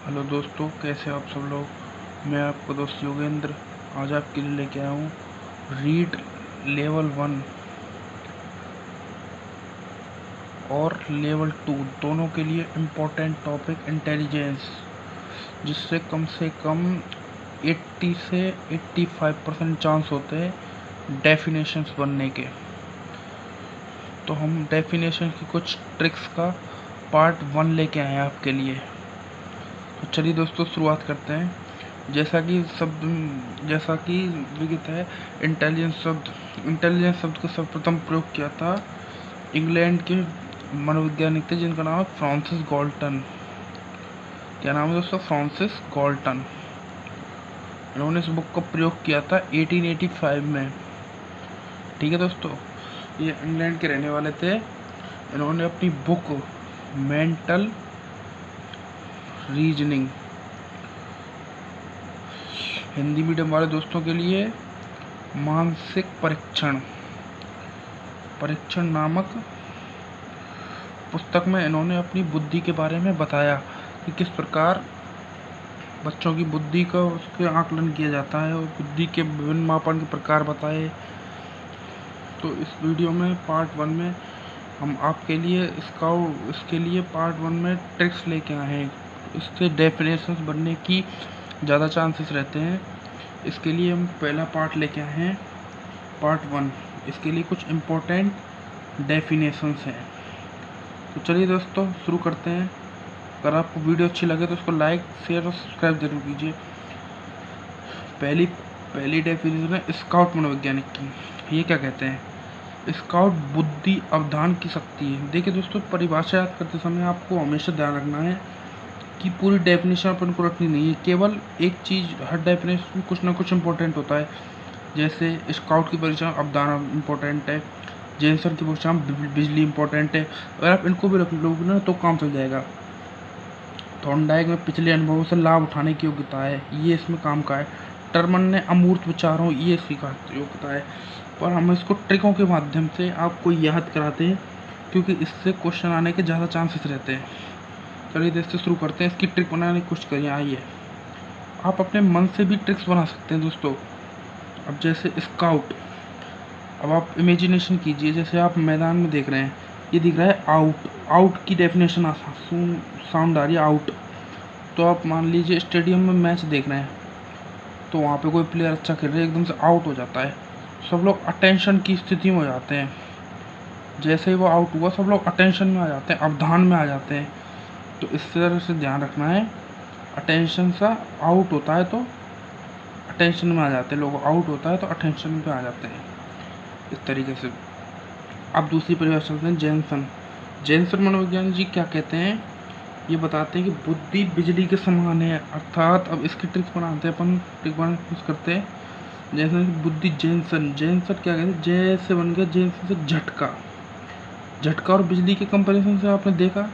Hello दोस्तों, कैसे हो आप सब लोग। मैं आपका दोस्त योगेंद्र आज आपके लिए लेके आया हूँ रीड लेवल 1 और लेवल 2 दोनों के लिए इम्पोर्टेंट टॉपिक इंटेलिजेंस, जिससे कम से कम 80 से 85% चांस होते हैं डेफिनेशंस बनने के। तो हम डेफिनेशन की कुछ ट्रिक्स का पार्ट 1 लेके आए हैं आपके लिए। तो चलिए दोस्तों, शुरुआत करते हैं। जैसा कि विदित है, इंटेलिजेंस शब्द का सर्वप्रथम प्रयोग किया था इंग्लैंड के मनोवैज्ञानिक थे, जिनका नाम है फ्रांसिस गाल्टन। क्या नाम है दोस्तों? Francis Galton. इन्होंने इस बुक का प्रयोग किया था 1885 में। ठीक है दोस्तों, ये इंग्लैंड के रहने वाले थे। इन्होंने अपनी book mental reasoning, Hindi medium वाले दोस्तों के लिए मानसिक परीक्षण नामक पुस्तक में इन्होंने अपनी बुद्धि के बारे में बताया कि किस प्रकार बच्चों की बुद्धि का उसके आकलन किया जाता है और बुद्धि के विभिन्न मापन के प्रकार बताए। तो इस वीडियो में पार्ट 1 में हम आपके लिए इसके लिए पार्ट 1 में ट्रिक्स लेके आए हैं। इससे डेफिनेशंस बनने की ज़्यादा चांसेस रहते हैं। इसके लिए हम पहला पार्ट लेके आए हैं, पार्ट 1। इसके लिए कुछ इम्पोर्टेंट डेफिनेशंस हैं। तो चलिए दोस्तों, शुरू करते हैं। अगर आपको वीडियो अच्छी लगे तो उसको लाइक, शेयर और सब्सक्राइब जरूर कीजिए। पहली डेफिनेशन है स्काउट मनोवैज्ञानिक की। ये क्या कहते हैं? स्काउट बुद्धि अवधान की शक्ति है। देखिए दोस्तों, परिभाषा याद करते समय आपको हमेशा ध्यान रखना है कि पूरी डेफिनेशन अपन को रखनी नहीं है। केवल एक चीज़, हर डेफिनेशन में कुछ ना कुछ इम्पोर्टेंट होता है। जैसे स्काउट की परीक्षा अवधान इम्पोर्टेंट है, जेनसन की परीक्षा बिजली इम्पोर्टेंट है। अगर आप इनको भी रख लोगे ना तो काम चल जाएगा। थॉर्नडाइक में पिछले अनुभवों से लाभ उठाने की योग्यता है, ये इसमें काम का है। टर्मन ने अमूर्त विचारों, ये इसकी योग्यता है। पर हम इसको ट्रिकों के माध्यम से आपको याद कराते हैं, क्योंकि इससे क्वेश्चन आने के ज़्यादा चांसेस रहते हैं। चलिए इससे शुरू करते हैं। इसकी ट्रिक बनाने की कोशिश करिए। आइए, आप अपने मन से भी ट्रिक्स बना सकते हैं दोस्तों। अब जैसे स्काउट, अब आप इमेजिनेशन कीजिए, जैसे आप मैदान में देख रहे हैं, ये दिख रहा है आउट। आउट की डेफिनेशन साउंड आ रही है आउट। तो आप मान लीजिए स्टेडियम में मैच देख रहे हैं, तो वहाँ पे कोई प्लेयर अच्छा खेल रहा है, एकदम से आउट हो जाता है, सब लोग अटेंशन की स्थिति में हो जाते हैं। जैसे ही वो आउट हुआ, सब लोग अटेंशन में आ जाते हैं, अवधान में आ जाते हैं। तो इस तरह से ध्यान रखना है। अटेंशन सा आउट होता है तो अटेंशन में आ जाते हैं लोग, आउट होता है तो अटेंशन में आ जाते हैं, इस तरीके से। अब दूसरी परिभाषा हैं जेनसन मनोविज्ञान जी क्या कहते हैं? ये बताते हैं कि बुद्धि बिजली के समान है। अर्थात अब इसकी ट्रिक्स बनाते हैं अपन, ट्रिक बनाने की कोशिश करते हैं। जैसे बुद्धि जेनसन क्या कहते हैं? जैसे बन गया जेनसन से झटका और बिजली के कंपैरिजन से आपने देखा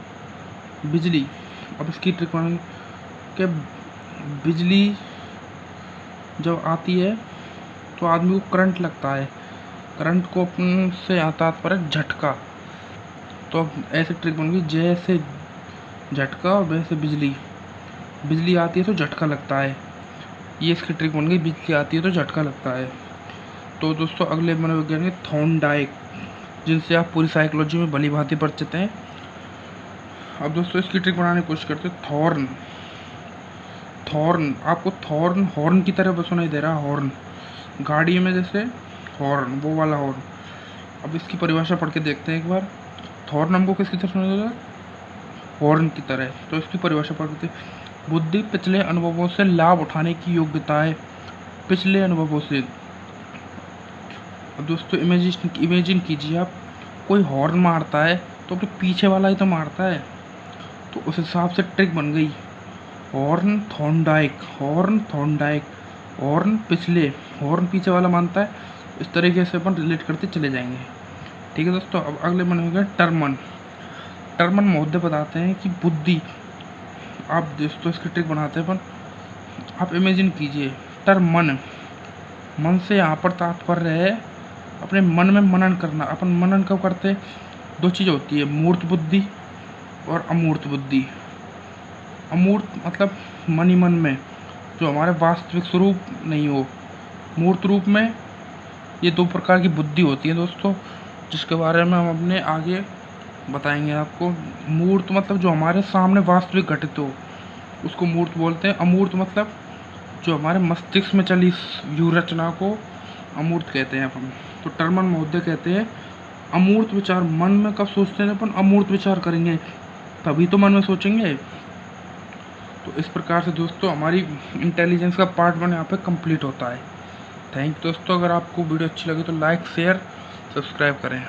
बिजली। अब इसकी ट्रिक बनाने कि बिजली जब आती है तो आदमी को करंट लगता है, करंट को अपन से आता पर झटका। तो अब ऐसे ट्रिक बन गई, जैसे झटका और वैसे बिजली आती है तो झटका लगता है। ये इसकी ट्रिक बन गई, बिजली आती है तो झटका लगता है। तो दोस्तों, अगले मनोवैज्ञानिक थॉर्नडाइक, जिनसे आप पूरी साइकोलॉजी में भली भांति परिचित हैं। अब दोस्तों, इसकी ट्रिक बनाने की कोशिश करते हैं। थॉर्न आपको हॉर्न की तरह बस सुनाई दे रहा है। हॉर्न गाड़ी में जैसे हॉर्न, वो वाला हॉर्न। अब इसकी परिभाषा पढ़ के देखते हैं एक बार। थॉर्न हमको किसकी तरह सुनाई दे रहा है? हॉर्न की तरह। तो इसकी परिभाषा पढ़ते हैं। बुद्धि पिछले अनुभवों से लाभ उठाने की योग्यता है, पिछले अनुभवों से। अब दोस्तों, इमेजिन कीजिए, आप कोई हॉर्न मारता है तो अपने पीछे वाला ही तो मारता है। तो उस हिसाब से ट्रिक बन गई, हॉर्न थॉर्नडाइक, हॉर्न पीछे वाला मानता है। इस तरीके से अपन रिलेट करते चले जाएंगे। ठीक है दोस्तों, अब अगले मन हो गया टर्मन महोदय बताते हैं कि बुद्धि, आप दोस्तों इसकी ट्रिक बनाते हैं अपन। आप इमेजिन कीजिए, मन से यहाँ पर तात्पर्य है अपने मन में मनन करना। अपन मनन कब करते हैं? दो चीज़ होती है, मूर्त बुद्धि और अमूर्त बुद्धि। अमूर्त मतलब मन ही मन में, जो हमारे वास्तविक स्वरूप नहीं हो। मूर्त रूप में ये दो प्रकार की बुद्धि होती है दोस्तों, जिसके बारे में हम अपने आगे बताएंगे आपको। मूर्त मतलब जो हमारे सामने वास्तविक घटित हो, उसको मूर्त बोलते हैं। अमूर्त मतलब जो हमारे मस्तिष्क में चली व्यू रचना को अमूर्त कहते हैं अपन। तो टर्मन महोदय कहते हैं अमूर्त विचार मन में कब सोचते हैं, अपन अमूर्त विचार करेंगे तभी तो मन में सोचेंगे। तो इस प्रकार से दोस्तों हमारी इंटेलिजेंस का पार्ट 1 यहाँ पे कंप्लीट होता है। थैंक दोस्तों, अगर आपको वीडियो अच्छी लगी तो लाइक शेयर सब्सक्राइब करें।